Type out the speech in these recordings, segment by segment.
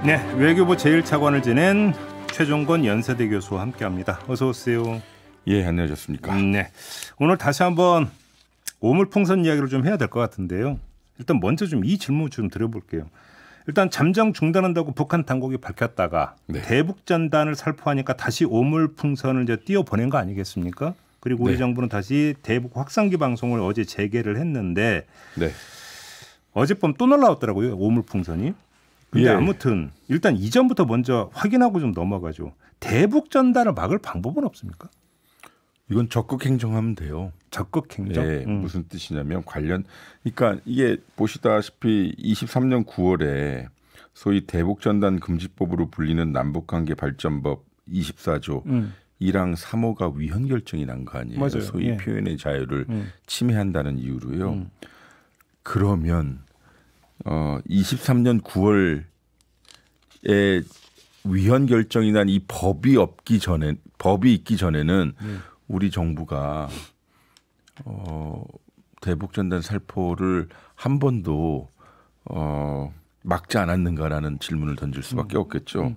네, 외교부 제1차관을 지낸 최종건 연세대 교수와 함께합니다. 어서 오세요. 예, 안녕하셨습니까? 네, 오늘 다시 한번 오물풍선 이야기를 좀 해야 될 것 같은데요. 일단 먼저 좀 이 질문 좀 드려볼게요. 일단 잠정 중단한다고 북한 당국이 밝혔다가 네. 대북 전단을 살포하니까 다시 오물풍선을 이제 띄워보낸 거 아니겠습니까? 그리고 우리 네. 정부는 다시 대북 확산기 방송을 어제 재개를 했는데 네. 어젯밤 또 날라왔더라고요. 오물풍선이. 근데 예. 아무튼 일단 이전부터 먼저 확인하고 좀 넘어가죠. 대북 전단을 막을 방법은 없습니까? 이건 적극 행정하면 돼요. 적극 행정. 예, 무슨 뜻이냐면 그러니까 이게 보시다시피 23년 9월에 소위 대북전단 금지법으로 불리는 남북관계 발전법 24조 1항 3호가 위헌 결정이 난 거 아니에요. 맞아요. 소위 예. 표현의 자유를 침해한다는 이유로요. 그러면 23년 9월에 위헌 결정이 난 이 법이 있기 전에는 우리 정부가 대북 전단 살포를 한 번도 막지 않았는가라는 질문을 던질 수밖에 없겠죠.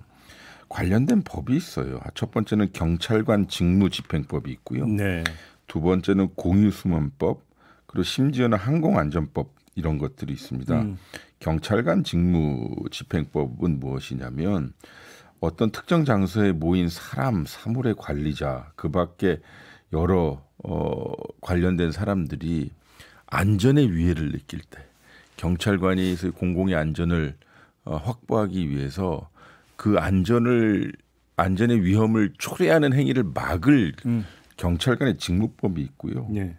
관련된 법이 있어요. 첫 번째는 경찰관 직무집행법이 있고요. 네. 두 번째는 공유수문법, 그리고 심지어는 항공안전법 이런 것들이 있습니다. 경찰관 직무집행법은 무엇이냐면 어떤 특정 장소에 모인 사람, 사물의 관리자, 그밖에 여러 관련된 사람들이 안전의 위해를 느낄 때 경찰관이 공공의 안전을 확보하기 위해서 그 안전의 위험을 초래하는 행위를 막을 경찰관의 직무법이 있고요. 네.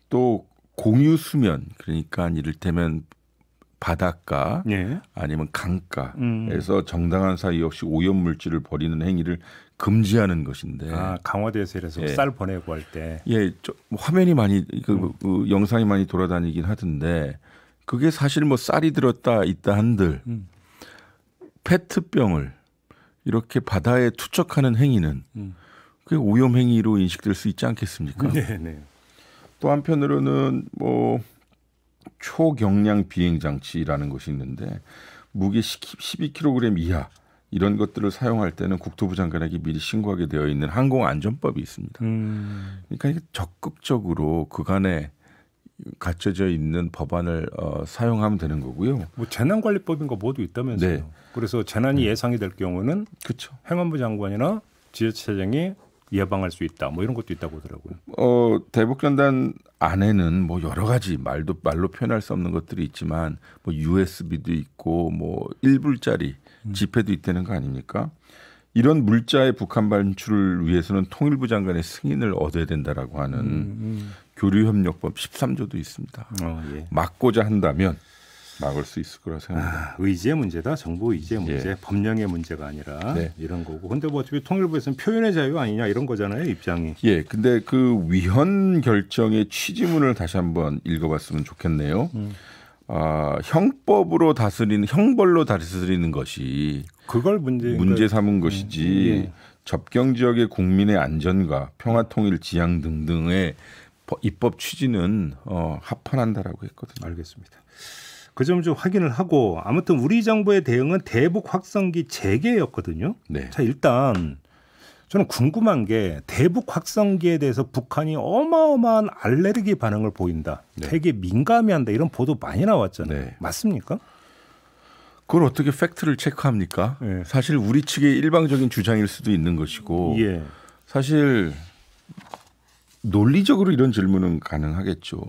또 공유 수면, 그러니까 이를테면 바닷가 네. 아니면 강가에서 정당한 사유 없이 오염물질을 버리는 행위를 금지하는 것인데. 강화도에서 이래서 예. 쌀 보내고 할 때. 예, 화면이 많이 그 영상이 많이 돌아다니긴 하던데 그게 사실 뭐 쌀이 들었다 있다 한들 페트병을 이렇게 바다에 투척하는 행위는 그게 오염 행위로 인식될 수 있지 않겠습니까? 네, 네. 또 한편으로는 뭐 초경량 비행 장치라는 것이 있는데 무게 12kg 이하 이런 것들을 사용할 때는 국토부 장관에게 미리 신고하게 되어 있는 항공안전법이 있습니다. 그러니까 이게 적극적으로 그간에 갖춰져 있는 법안을 사용하면 되는 거고요. 뭐 재난관리법인가 모두 있다면서요. 네. 그래서 재난이 예상이 될 경우는 그렇죠. 행안부 장관이나 지자체장이 예방할 수 있다. 뭐 이런 것도 있다고 하더라고요. 대북전단 안에는 뭐 여러 가지 말로 표현할 수 없는 것들이 있지만 뭐 USB도 있고 뭐 1불짜리 지폐도 있다는 거 아닙니까? 이런 물자의 북한 반출을 위해서는 통일부 장관의 승인을 얻어야 된다라고 하는 교류협력법 13조도 있습니다. 예. 막고자 한다면 막을 수 있을 거라 생각합니다. 의지의 문제다. 정부 의지의 문제. 예. 법령의 문제가 아니라 네. 이런 거고. 근데 뭐 어차피 통일부에서는 표현의 자유 아니냐 이런 거잖아요. 입장이. 예, 근데 그 위헌 결정의 취지문을 다시 한번 읽어봤으면 좋겠네요. 형벌로 다스리는 것이 그걸 문제 삼은 것이지 예. 접경 지역의 국민의 안전과 평화 통일 지향 등등의 입법 취지는 합헌한다라고 했거든요. 알겠습니다. 그 점 좀 확인을 하고 아무튼 우리 정부의 대응은 대북 확성기 재개였거든요. 네. 자, 일단 저는 궁금한 게 대북 확성기에 대해서 북한이 어마어마한 알레르기 반응을 보인다. 네. 되게 민감해한다. 이런 보도 많이 나왔잖아요. 네. 맞습니까? 그걸 어떻게 팩트를 체크합니까? 예. 사실 우리 측의 일방적인 주장일 수도 있는 것이고 예. 사실 논리적으로 이런 질문은 가능하겠죠.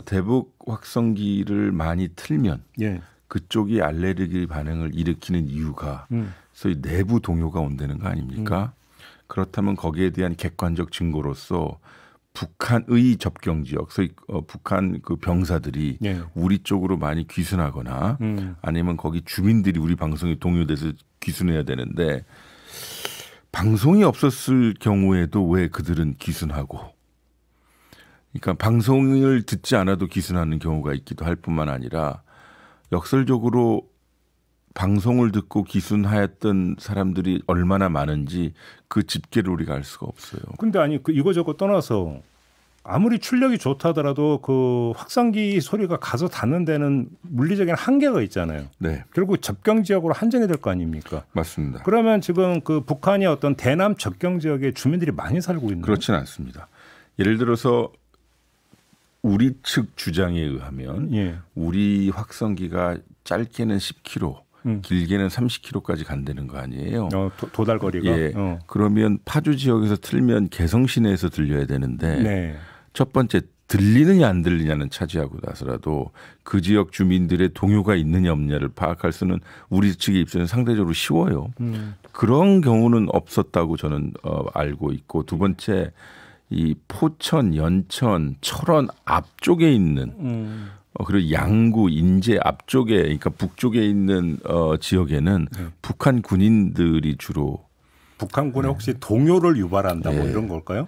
대북 확성기를 많이 틀면 예. 그쪽이 알레르기 반응을 일으키는 이유가 소위 내부 동요가 온다는 거 아닙니까? 그렇다면 거기에 대한 객관적 증거로서 북한의 접경 지역, 소위 북한 그 병사들이 예. 우리 쪽으로 많이 귀순하거나 아니면 거기 주민들이 우리 방송에 동요돼서 귀순해야 되는데 방송이 없었을 경우에도 왜 그들은 귀순하고 그러니까 방송을 듣지 않아도 귀순하는 경우가 있기도 할 뿐만 아니라 역설적으로 방송을 듣고 귀순하였던 사람들이 얼마나 많은지 그 집계를 우리가 알 수가 없어요. 근데 아니 그 이거저거 떠나서 아무리 출력이 좋다 하더라도 그 확성기 소리가 가서 닿는 데는 물리적인 한계가 있잖아요. 네. 결국 접경 지역으로 한정이 될 거 아닙니까? 맞습니다. 그러면 지금 그 북한이 어떤 대남 접경 지역에 주민들이 많이 살고 있나요? 그렇지는 않습니다. 예를 들어서 우리 측 주장에 의하면 예. 우리 확성기가 짧게는 10km, 길게는 30km까지 간다는 거 아니에요? 도달 거리가. 예. 그러면 파주 지역에서 틀면 개성 시내에서 들려야 되는데 네. 첫 번째 들리느냐 안 들리냐는 차지하고 나서라도 그 지역 주민들의 동요가 있느냐 없느냐를 파악할 수는 우리 측의 입장에서 상대적으로 쉬워요. 그런 경우는 없었다고 저는 알고 있고, 두 번째 이 포천, 연천, 철원 앞쪽에 있는 그리고 양구, 인제 앞쪽에, 그러니까 북쪽에 있는 지역에는 북한 군인들이 주로 북한군에 혹시 동요를 유발한다 뭐 이런 걸까요?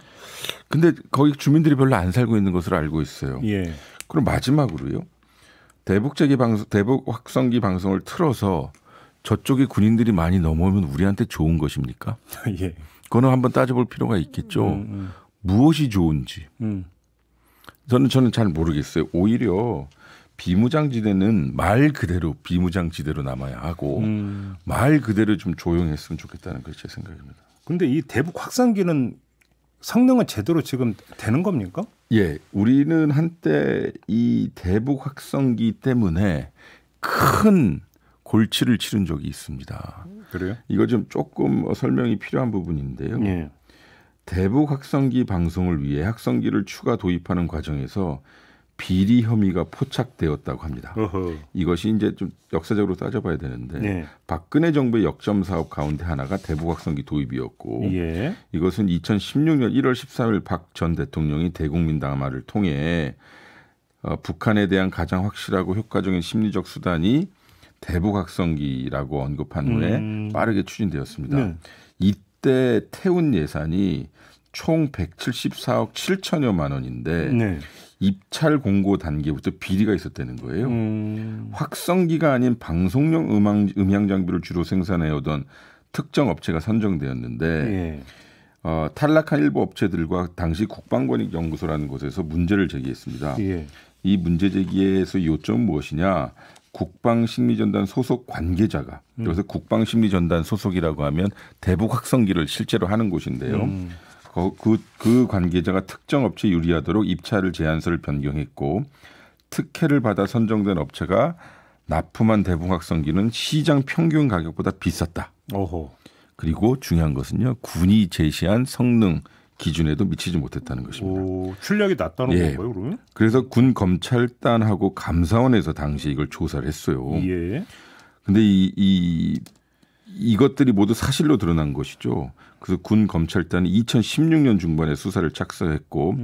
근데 거기 주민들이 별로 안 살고 있는 것으로 알고 있어요. 예. 그럼 마지막으로요. 대북 확성기 방송을 틀어서 저쪽에 군인들이 많이 넘어오면 우리한테 좋은 것입니까? 예. 그거는 한번 따져볼 필요가 있겠죠. 무엇이 좋은지. 저는 잘 모르겠어요. 오히려 비무장지대는 말 그대로 비무장지대로 남아야 하고 말 그대로 좀 조용했으면 좋겠다는 것이 제 생각입니다. 근데 이 대북 확산기는 성능은 제대로 지금 되는 겁니까? 예, 우리는 한때 이 대북 확성기 때문에 큰 골치를 치른 적이 있습니다. 그래요? 이거 좀 조금 설명이 필요한 부분인데요. 예. 대북 확성기 방송을 위해 확성기를 추가 도입하는 과정에서 비리 혐의가 포착되었다고 합니다. 어허. 이것이 이제 좀 역사적으로 따져봐야 되는데 네. 박근혜 정부의 역점 사업 가운데 하나가 대북 확성기 도입이었고 예. 이것은 2016년 1월 13일 박 전 대통령이 대국민 담화를 통해 북한에 대한 가장 확실하고 효과적인 심리적 수단이 대북 확성기라고 언급한 후에 빠르게 추진되었습니다. 네. 이때 태운 예산이 총 174억 7천여만 원인데 네. 입찰 공고 단계부터 비리가 있었다는 거예요. 확성기가 아닌 방송용 음향 장비를 주로 생산해오던 특정 업체가 선정되었는데 예. 탈락한 일부 업체들과 당시 국방권익연구소라는 곳에서 문제를 제기했습니다. 예. 이 문제 제기에서 요점은 무엇이냐? 국방심리전단 소속 관계자가 그래서 국방심리전단 소속이라고 하면 대북 확성기를 실제로 하는 곳인데요. 그 관계자가 특정 업체에 유리하도록 입찰을 제안서를 변경했고 특혜를 받아 선정된 업체가 납품한 대북 확성기는 시장 평균 가격보다 비쌌다. 오호. 그리고 중요한 것은요. 군이 제시한 성능 기준에도 미치지 못했다는 것입니다. 오, 출력이 낮다는 예. 건가요, 그러면? 그래서 군 검찰단하고 감사원에서 당시 이걸 조사를 했어요. 예. 근데 이것들이 모두 사실로 드러난 것이죠. 그래서 군 검찰단이 2016년 중반에 수사를 착수했고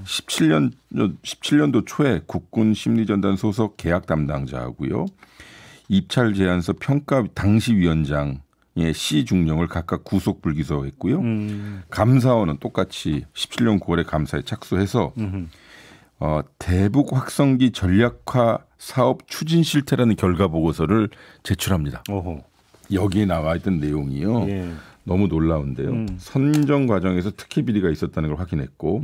17년도 초에 국군 심리전단 소속 계약 담당자하고요. 입찰 제안서 평가 당시 위원장의 시중령을 각각 구속 불기소했고요. 감사원은 똑같이 17년 9월에 감사에 착수해서 대북 확성기 전략화 사업 추진 실태라는 결과 보고서를 제출합니다. 오호. 여기에 나와 있던 내용이요. 예. 너무 놀라운데요. 선정 과정에서 특혜 비리가 있었다는 걸 확인했고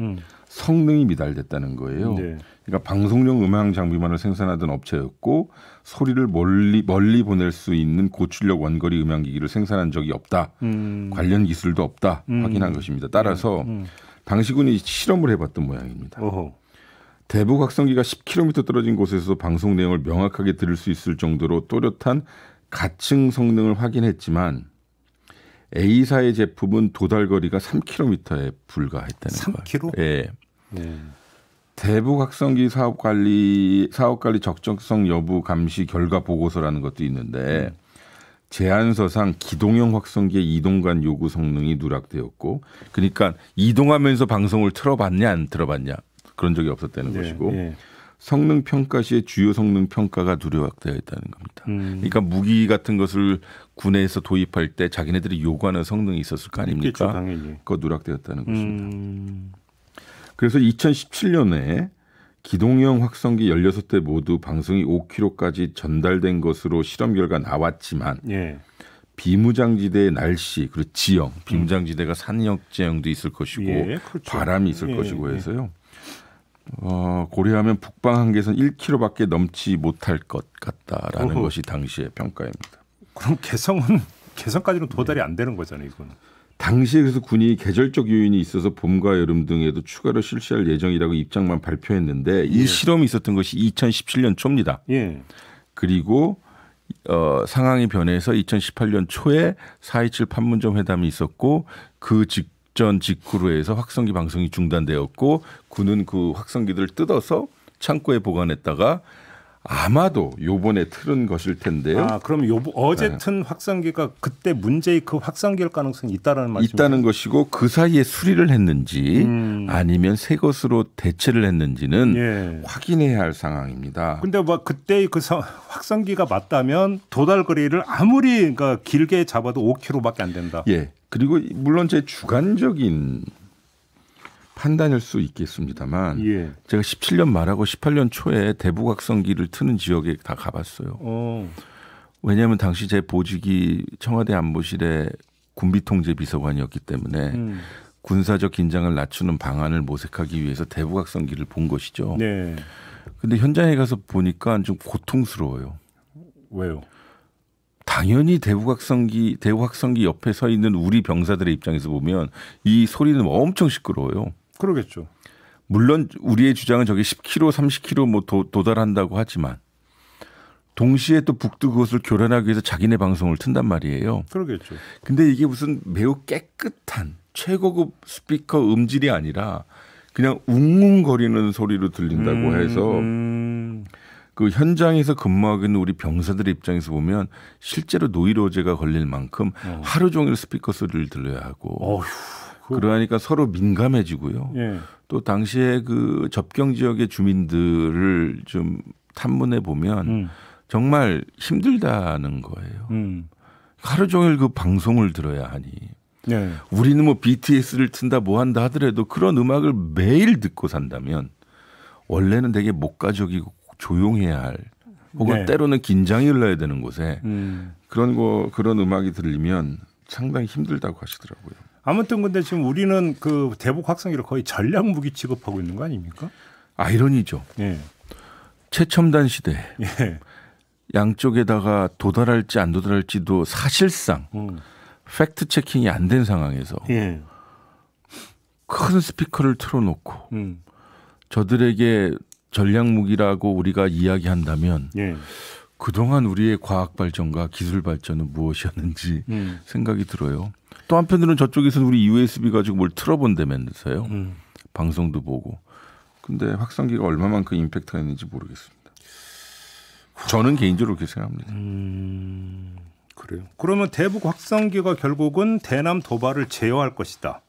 성능이 미달됐다는 거예요. 네. 그러니까 방송용 음향 장비만을 생산하던 업체였고 소리를 멀리 보낼 수 있는 고출력 원거리 음향기기를 생산한 적이 없다. 관련 기술도 없다. 확인한 것입니다. 따라서 당시군이 실험을 해봤던 모양입니다. 오호. 대북 확성기가 10km 떨어진 곳에서 방송 내용을 명확하게 들을 수 있을 정도로 또렷한 가층 성능을 확인했지만 A사의 제품은 도달거리가 3km에 불과했다는 거예요. 3km? 예. 대북 확성기 사업 관리 적정성 여부 감시 결과 보고서라는 것도 있는데 제안서상 기동형 확성기의 이동간 요구 성능이 누락되었고, 그러니까 이동하면서 방송을 틀어봤냐 안 틀어봤냐 그런 적이 없었다는 것이고. 예. 성능 평가 시에 주요 성능 평가가 누락되어 있다는 겁니다. 그러니까 무기 같은 것을 군에서 도입할 때 자기네들이 요구하는 성능이 있었을 거 아닙니까? 있겠죠, 당연히. 그거 누락되었다는 것입니다. 그래서 2017년에 기동형 확성기 16대 모두 방송이 5km까지 전달된 것으로 실험 결과 나왔지만 예. 비무장지대의 날씨 그리고 지형, 비무장지대가 산역 지형도 있을 것이고 예, 그렇죠. 바람이 있을 예, 것이고 해서요. 고려하면 북방 한계선 1km밖에 넘지 못할 것 같다라는 어허. 것이 당시의 평가입니다. 그럼 개성까지는 도달이 안 되는 거잖아요, 이거는. 당시에 그래서 군이 계절적 요인이 있어서 봄과 여름 등에도 추가로 실시할 예정이라고 입장만 발표했는데 이 실험이 있었던 것이 2017년 초입니다. 예. 그리고 상황이 변해서 2018년 초에 4.27 판문점 회담이 있었고 그 직전 직후로 해서 확성기 방송이 중단되었고 군은 그 확성기들을 뜯어서 창고에 보관했다가 아마도 요번에 틀은 것일 텐데요. 아, 그럼 어제 튼 확성기가 그때 문제의 그 확성기일 가능성이 있다라는 말씀이죠? 있다는 것이고 그 사이에 수리를 했는지 아니면 새 것으로 대체를 했는지는 예. 확인해야 할 상황입니다. 근데 뭐 그때 그 확성기가 맞다면 도달 거리를 아무리 그러니까 길게 잡아도 5km밖에 안 된다. 예. 그리고 물론 제 주관적인 판단일 수 있겠습니다만 예. 제가 17년 말하고 18년 초에 대북 확성기를 트는 지역에 다 가봤어요. 왜냐하면 당시 제 보직이 청와대 안보실의 군비통제 비서관이었기 때문에 군사적 긴장을 낮추는 방안을 모색하기 위해서 대북 확성기를 본 것이죠. 네. 근데 현장에 가서 보니까 좀 고통스러워요. 왜요? 당연히 대북 확성기 옆에 서 있는 우리 병사들의 입장에서 보면 이 소리는 엄청 시끄러워요. 그러겠죠. 물론 우리의 주장은 저게 10km, 30km 뭐 도달한다고 하지만 동시에 또 북도 그것을 교란하기 위해서 자기네 방송을 튼단 말이에요. 그러겠죠. 근데 이게 무슨 매우 깨끗한 최고급 스피커 음질이 아니라 그냥 웅웅거리는 소리로 들린다고 해서 그 현장에서 근무하고 있는 우리 병사들의 입장에서 보면 실제로 노이로제가 걸릴 만큼 하루 종일 스피커 소리를 들려야 하고 그러니까 서로 민감해지고요. 예. 또 당시에 그 접경 지역의 주민들을 좀 탐문해 보면 정말 힘들다는 거예요. 하루 종일 그 방송을 들어야 하니 네. 우리는 뭐 BTS를 튼다 뭐 한다 하더라도 그런 음악을 매일 듣고 산다면 원래는 되게 목가적이고 조용해야 할 혹은 네. 때로는 긴장이 흘러야 되는 곳에 그런 음악이 들리면 상당히 힘들다고 하시더라고요. 아무튼 근데 지금 우리는 그 대북 확성기를 거의 전략 무기 취급하고 있는 거 아닙니까? 아이러니죠. 예. 최첨단 시대 예. 양쪽에다가 도달할지 안 도달할지도 사실상 팩트 체킹이 안 된 상황에서 예. 큰 스피커를 틀어놓고 저들에게 전략 무기라고 우리가 이야기한다면 예. 그동안 우리의 과학 발전과 기술 발전은 무엇이었는지 생각이 들어요. 또 한편으로는 저쪽에서는 우리 USB 가지고 뭘 틀어본다면서요. 방송도 보고. 근데 확성기가 얼마만큼 임팩트가 있는지 모르겠습니다. 저는 개인적으로 그렇게 생각합니다. 그래요. 그러면 대북 확성기가 결국은 대남 도발을 제어할 것이다.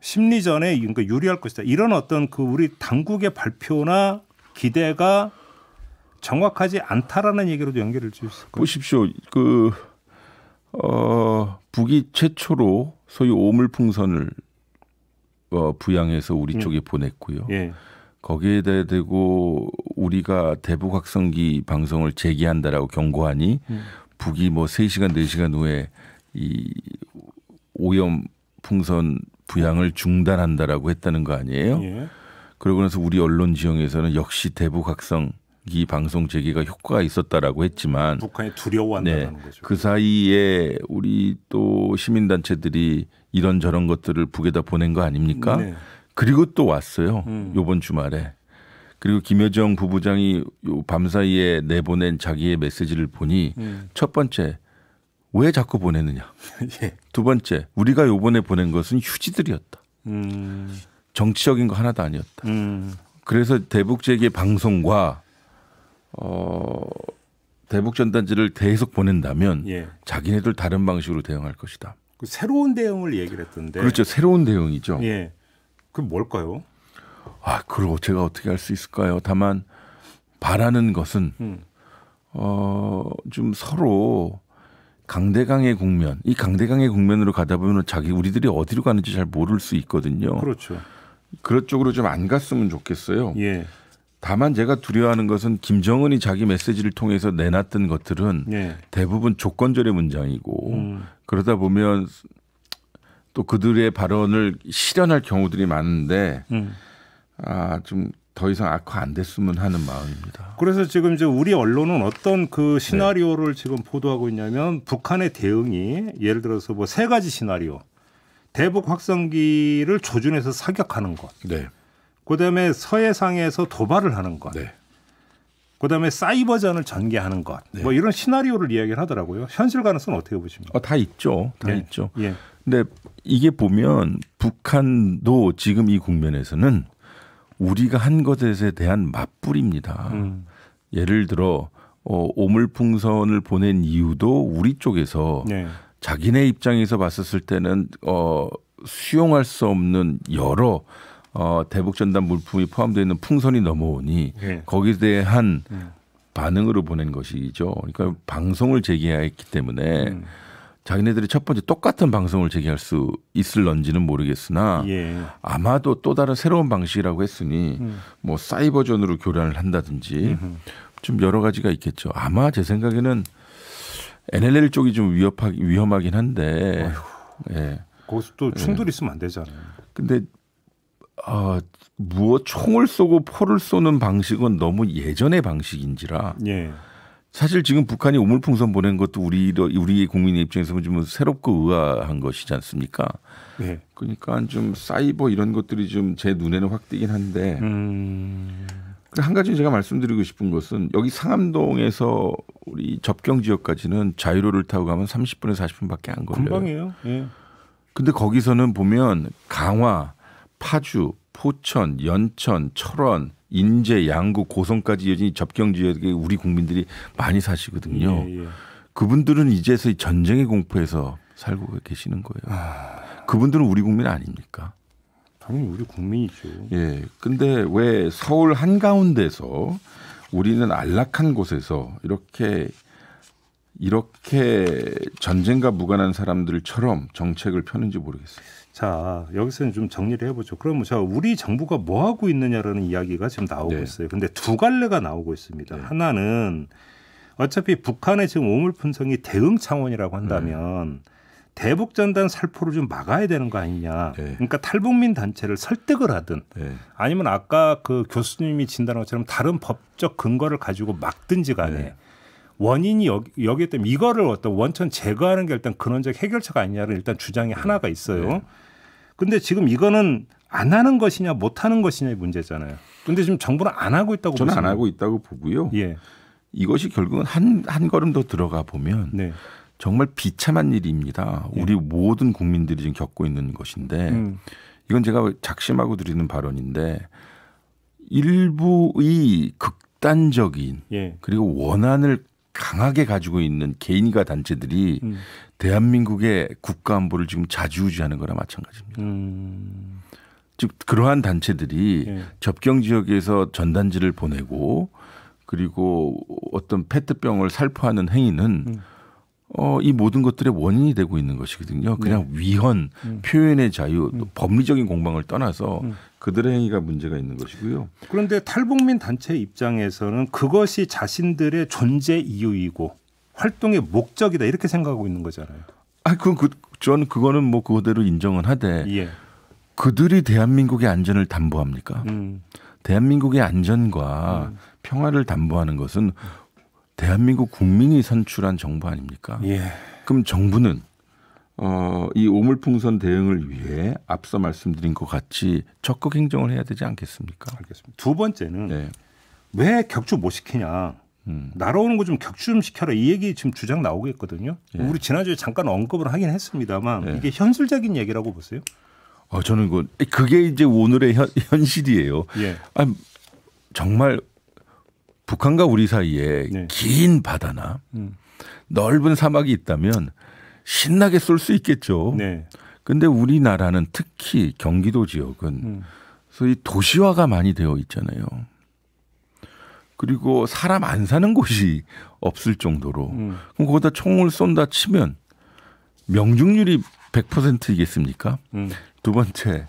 심리전에 그러니까 유리할 것이다. 이런 어떤 그 우리 당국의 발표나 기대가 정확하지 않다라는 얘기로도 연결을 줄 수 있을까요? 보십시오. 북이 최초로 소위 오물풍선을 부양해서 우리 쪽에 보냈고요. 예. 거기에 대고 우리가 대북 확성기 방송을 재개한다라고 경고하니 북이 뭐 3시간 4시간 후에 이 오염 풍선 부양을 중단한다라고 했다는 거 아니에요? 예. 그러고 나서 우리 언론 지형에서는 역시 대북 확성기 방송 재개가 효과가 있었다라고 했지만 북한이 두려워한다는 거죠. 그 사이에 우리 또 시민단체들이 이런저런 것들을 북에다 보낸 거 아닙니까? 네. 그리고 또 왔어요. 요번 주말에. 그리고 김여정 부부장이 요 밤사이에 내보낸 자기의 메시지를 보니 첫 번째 왜 자꾸 보내느냐. 예. 두 번째 우리가 요번에 보낸 것은 휴지들이었다. 정치적인 거 하나도 아니었다. 그래서 대북 재개 방송과 대북 전단지를 계속 보낸다면 예. 자기네들 다른 방식으로 대응할 것이다. 그 새로운 대응을 얘기를 했던데. 그렇죠. 새로운 대응이죠. 예. 그 뭘까요? 그걸 제가 어떻게 할 수 있을까요? 다만 바라는 것은 좀 서로 강대강의 국면, 이 강대강의 국면으로 가다 보면 우리들이 어디로 가는지 잘 모를 수 있거든요. 그렇죠. 그런 쪽으로 좀 안 갔으면 좋겠어요. 예. 다만 제가 두려워하는 것은 김정은이 자기 메시지를 통해서 내놨던 것들은 예. 대부분 조건절의 문장이고 그러다 보면 또 그들의 발언을 실현할 경우들이 많은데 좀 더 이상 악화 안 됐으면 하는 마음입니다. 그래서 지금 이제 우리 언론은 어떤 그 시나리오를 지금 보도하고 있냐면 북한의 대응이 예를 들어서 뭐 세 가지 시나리오. 대북 확성기를 조준해서 사격하는 것. 네. 그다음에 서해상에서 도발을 하는 것. 네. 그다음에 사이버전을 전개하는 것. 네. 뭐 이런 시나리오를 이야기를 하더라고요. 현실 가능성은 어떻게 보십니까? 다 있죠. 다 네. 있죠. 예. 근데 이게 보면 북한도 지금 이 국면에서는 우리가 한 것에 대한 맞불입니다. 예를 들어 오물풍선을 보낸 이유도 우리 쪽에서 네. 자기네 입장에서 봤었을 때는 수용할 수 없는 여러 대북 전단 물품이 포함되어 있는 풍선이 넘어오니 네. 거기에 대한 반응으로 보낸 것이죠. 그러니까 방송을 제기했기 때문에 자기네들이 첫 번째 똑같은 방송을 제기할 수 있을런지는 모르겠으나 예. 아마도 또 다른 새로운 방식이라고 했으니 뭐 사이버전으로 교란을 한다든지 좀 여러 가지가 있겠죠. 아마 제 생각에는 NLL 쪽이 좀 위험하긴 한데. 예. 거기서 또 충돌이 있으면 안 되잖아요. 근데 총을 쏘고 포를 쏘는 방식은 너무 예전의 방식인지라. 예. 사실 지금 북한이 오물풍선 보낸 것도 우리 국민의 입장에서 좀 새롭고 의아한 것이지 않습니까? 예. 그러니까 좀 사이버 이런 것들이 좀 제 눈에는 확 띄긴 한데 한 가지 제가 말씀드리고 싶은 것은 여기 상암동에서 우리 접경 지역까지는 자유로를 타고 가면 30분에서 40분밖에 안 걸려요. 금방이에요. 예. 근데 거기서는 보면 강화, 파주, 포천, 연천, 철원, 인제, 양구, 고성까지 여전히 접경 지역에 우리 국민들이 많이 사시거든요. 예, 예. 그분들은 이제서 전쟁의 공포에서 살고 계시는 거예요. 그분들은 우리 국민 아닙니까? 당연히 우리 국민이죠. 예. 근데 왜 서울 한가운데서 우리는 안락한 곳에서 이렇게 전쟁과 무관한 사람들처럼 정책을 펴는지 모르겠어요. 자, 여기서는 좀 정리를 해보죠. 그러면 우리 정부가 뭐 하고 있느냐라는 이야기가 지금 나오고 네. 있어요. 근데 두 갈래가 나오고 있습니다. 네. 하나는 어차피 북한의 지금 오물풍선이 대응 차원이라고 한다면 대북 전단 살포를 좀 막아야 되는 거 아니냐. 네. 그러니까 탈북민 단체를 설득을 하든 네. 아니면 아까 그 교수님이 진단한 것처럼 다른 법적 근거를 가지고 막든지 간에 네. 원인이 여기에 때문에 이거를 어떤 원천 제거하는 게 일단 근원적 해결책 아니냐는 일단 주장이 하나가 있어요. 네. 근데 지금 이거는 안 하는 것이냐 못 하는 것이냐의 문제잖아요. 근데 지금 정부는 안 하고 있다고 저는 보시면 안 하고 있다고 보고요. 예. 이것이 결국은 한 걸음 더 들어가 보면 네. 정말 비참한 일입니다. 우리 모든 국민들이 지금 겪고 있는 것인데 이건 제가 작심하고 드리는 발언인데 일부의 극단적인 예. 그리고 원한을 강하게 가지고 있는 개인과 단체들이 대한민국의 국가 안보를 지금 좌지우지하는 거나 마찬가지입니다. 즉 그러한 단체들이 예. 접경 지역에서 전단지를 보내고 그리고 어떤 페트병을 살포하는 행위는 이 모든 것들의 원인이 되고 있는 것이거든요. 그냥 위헌, 표현의 자유, 또 법리적인 공방을 떠나서 그들의 행위가 문제가 있는 것이고요. 그런데 탈북민 단체 입장에서는 그것이 자신들의 존재 이유이고 활동의 목적이다 이렇게 생각하고 있는 거잖아요. 저는 그거는 뭐 그대로 인정은 하되 예. 그들이 대한민국의 안전을 담보합니까? 대한민국의 안전과 평화를 담보하는 것은 대한민국 국민이 선출한 정부 아닙니까? 예. 그럼 정부는 이 오물풍선 대응을 위해 앞서 말씀드린 것 같이 적극 행정을 해야 되지 않겠습니까? 알겠습니다. 두 번째는 네. 왜 격추 못 시키냐. 날아오는 거 좀 격추 좀 시켜라. 이 얘기 지금 주장 나오고 있거든요. 예. 우리 지난주에 잠깐 언급을 하긴 했습니다만 예. 이게 현실적인 얘기라고 보세요? 저는 그게 이제 오늘의 현실이에요. 예. 정말 북한과 우리 사이에 네. 긴 바다나 넓은 사막이 있다면 신나게 쏠 수 있겠죠. 네. 그런데 우리나라는 특히 경기도 지역은 소위 도시화가 많이 되어 있잖아요. 그리고 사람 안 사는 곳이 없을 정도로 그럼 거기다 총을 쏜다 치면 명중률이 100%이겠습니까? 두 번째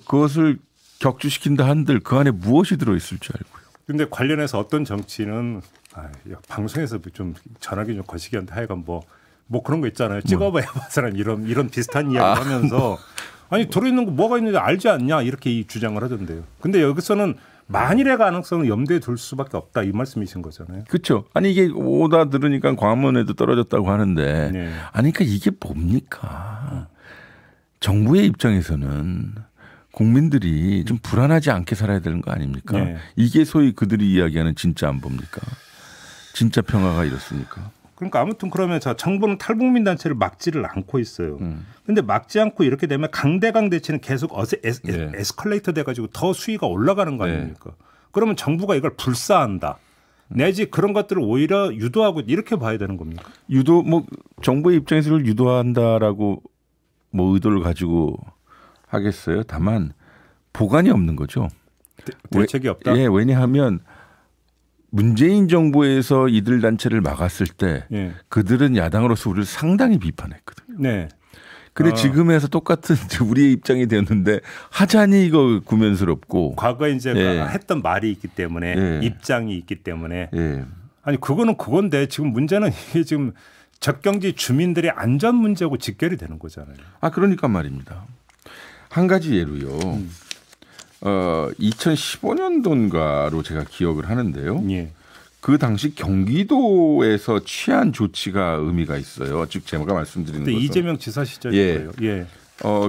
그것을 격추시킨다 한들 그 안에 무엇이 들어있을 줄 알고요. 근데 관련해서 어떤 정치는 방송에서 좀 전하기 좀 거시기한데 하여간 뭐 그런 거 있잖아요. 찍어봐야 봐서는 이런 비슷한 이야기 하면서 아니 들어있는 거 뭐가 있는지 알지 않냐 이렇게 이 주장을 하던데요. 근데 여기서는 만일의 가능성을 염두에 둘 수밖에 없다 이 말씀이신 거잖아요. 그렇죠. 아니 이게 오다 들으니까 광화문에도 떨어졌다고 하는데 네. 아니 그러니까 이게 뭡니까? 정부의 입장에서는 국민들이 좀 불안하지 않게 살아야 되는 거 아닙니까? 네. 이게 소위 그들이 이야기하는 진짜 안보입니까? 진짜 평화가 이렇습니까? 그러니까 아무튼 그러면 정부는 탈북민 단체를 막지를 않고 있어요. 근데 막지 않고 이렇게 되면 강대강 대치는 계속 네. 에스컬레이터 돼가지고 더 수위가 올라가는 거 네. 아닙니까? 그러면 정부가 이걸 불사한다. 내지 그런 것들을 오히려 유도하고 이렇게 봐야 되는 겁니까? 유도 뭐 정부의 입장에서 를 유도한다라고 뭐 의도를 가지고 하겠어요. 다만 보관이 없는 거죠. 대책이 없다. 예, 왜냐하면 문재인 정부에서 이들 단체를 막았을 때 예. 그들은 야당으로서 우리를 상당히 비판했거든요. 네. 근데 지금에서 똑같은 우리의 입장이 되었는데 하자니 이거 구면스럽고. 과거에 이제 예. 했던 말이 있기 때문에 예. 입장이 있기 때문에 예. 아니 그거는 그건데 지금 문제는 이게 지금 접경지 주민들의 안전 문제하고 직결이 되는 거잖아요. 아 그러니까 말입니다. 한 가지 예로요. 2015년도인가로 제가 기억을 하는데요. 예. 그 당시 경기도에서 취한 조치가 의미가 있어요. 즉 제가 말씀드리는 그때 것은 이재명 지사 시절이고요. 예.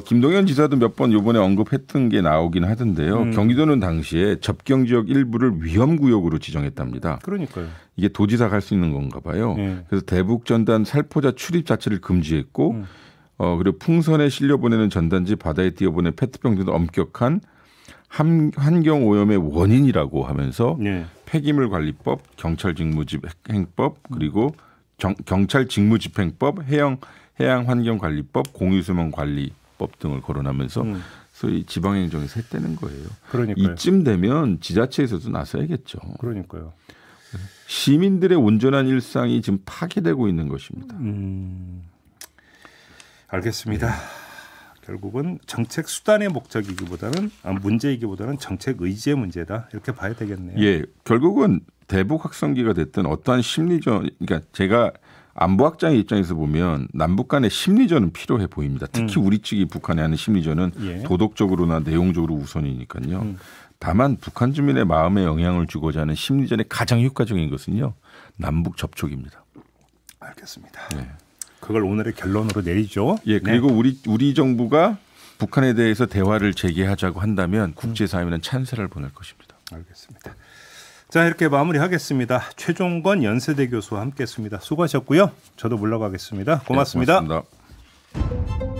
김동연 지사도 몇 번 이번에 언급했던 게 나오긴 하던데요. 경기도는 당시에 접경 지역 일부를 위험구역으로 지정했답니다. 그러니까요. 이게 도지사가 할 수 있는 건가 봐요. 예. 그래서 대북 전단 살포자 출입 자체를 금지했고 그리고 풍선에 실려 보내는 전단지 바다에 띄어보낸 페트병 등도 엄격한 환경 오염의 원인이라고 하면서 예. 폐기물 관리법, 경찰 직무집행법 그리고 경찰 직무집행법, 해양 환경 관리법, 공유수면 관리법 등을 거론하면서 소위 지방행정에서 했다는 거예요. 그러니까요. 이쯤 되면 지자체에서도 나서야겠죠. 그러니까요. 시민들의 온전한 일상이 지금 파괴되고 있는 것입니다. 알겠습니다. 결국은 정책 수단의 목적이기보다는 문제이기보다는 정책 의지의 문제다 이렇게 봐야 되겠네요. 예, 결국은 대북 확성기가 됐든 어떠한 심리전, 그러니까 제가 안보학자의 입장에서 보면 남북 간의 심리전은 필요해 보입니다. 특히 우리 측이 북한에 하는 심리전은 예. 도덕적으로나 내용적으로 우선이니까요. 다만 북한 주민의 마음에 영향을 주고자 하는 심리전의 가장 효과적인 것은요. 남북 접촉입니다. 알겠습니다. 네. 그걸 오늘의 결론으로 내리죠. 예, 그리고 우리 정부가 북한에 대해서 대화를 재개하자고 한다면 국제사회는 찬사를 보낼 것입니다. 알겠습니다. 자, 이렇게 마무리하겠습니다. 최종건 연세대 교수와 함께했습니다. 수고하셨고요. 저도 물러가겠습니다. 고맙습니다. 네, 고맙습니다.